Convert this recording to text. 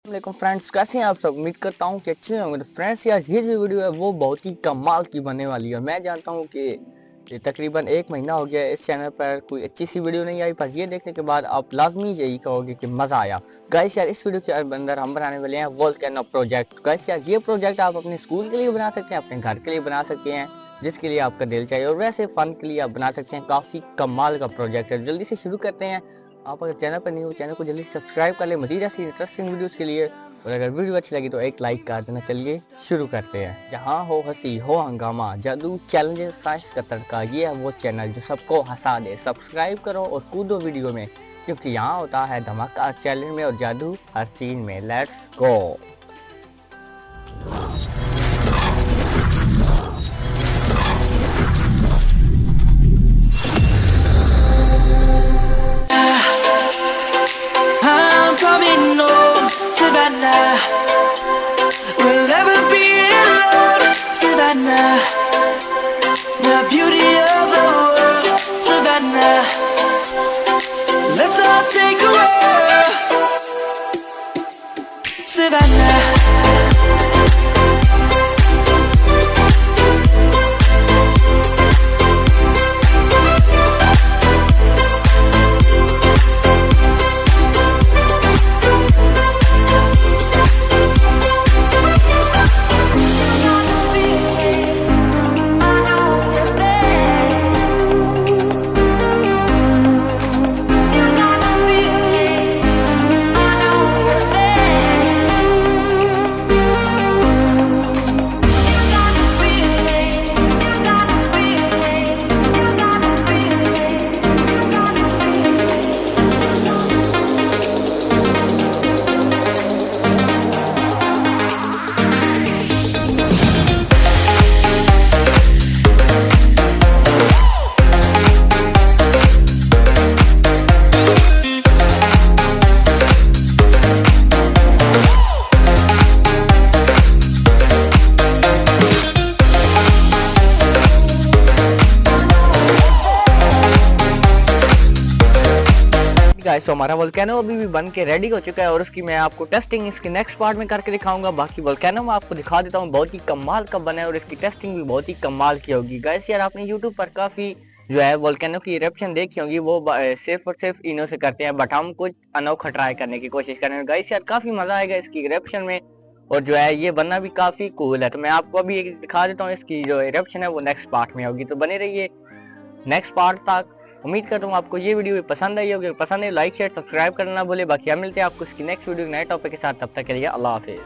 वालेकुम फ्रेंड्स, कैसे हैं आप सब। उम्मीद करता हूँ कि अच्छे होंगे। तो फ्रेंड्स यार, ये जो वीडियो है वो बहुत ही कमाल की बनने वाली है। मैं जानता हूँ कि ये तकरीबन 1 महीना हो गया है इस चैनल पर कोई अच्छी सी वीडियो नहीं आई, पर ये देखने के बाद आप लाजमी यही कहोगे कि मज़ा आया। गाइस यार, इस वीडियो के अंदर हम बनाने वाले हैं वोल्केनो प्रोजेक्ट। गाइस यार, ये प्रोजेक्ट आप अपने स्कूल के लिए बना सकते हैं, अपने घर के लिए बना सकते हैं, जिसके लिए आपका दिल चाहिए, और वैसे फन के लिए आप बना सकते हैं। काफ़ी कमाल का प्रोजेक्ट है। जल्दी से शुरू करते हैं। आप अगर चैनल पर नहीं हो, चैनल को जल्दी से सब्सक्राइब कर ले मजीद ऐसी इंटरेस्टिंग वीडियोस के लिए, और अगर वीडियो अच्छी लगी तो एक लाइक कर देना। चलिए शुरू करते हैं। जहाँ हो हंसी हो हंगामा, जादू चैलेंजेस साइंस का तड़का, ये है वो चैनल जो सबको हंसा दे। सब्सक्राइब करो और कूदो वीडियो में, क्योंकि यहाँ होता है धमाका चैलेंज में और जादू हर सीन में। Let's go. Savannah, we'll never be alone. Savannah, the beauty of the world. Savannah, let's all take a walk. Savannah. Guys, तो हमारा वोल्केनो अभी भी बन के रेडी हो चुका है, और उसकी मैं आपको टेस्टिंग इसके नेक्स्ट पार्ट में करके दिखाऊंगा। बाकी वोल्केनो में आपको दिखा देता हूँ बहुत ही कमाल का बना है, और इसकी टेस्टिंग भी बहुत ही कमाल की होगी। गाइस यार, आपने यूट्यूब पर काफी जो है वोल्केनो की इरप्शन देखी होगी, वो सिर्फ और सिर्फ इनो से करते हैं, बट हम कुछ अनोखा ट्राई करने की कोशिश कर रहे हैं। गाइस यार, काफी मजा आएगा इसकी इरप्शन में, और जो है ये बनना भी काफी कूल है। तो मैं आपको अभी एक दिखा देता हूँ। इसकी जो इरप्शन है वो नेक्स्ट पार्ट में होगी, तो बने रहिए नेक्स्ट पार्ट तक। उम्मीद करता हूँ आपको ये वीडियो पसंद आई होगी। पसंद है लाइक शेयर सब्सक्राइब करना ना भूले। बाकी हम मिलते हैं आपको इसकी नेक्स्ट वीडियो नए टॉपिक के साथ। तब तक के लिए अल्लाह हाफिज।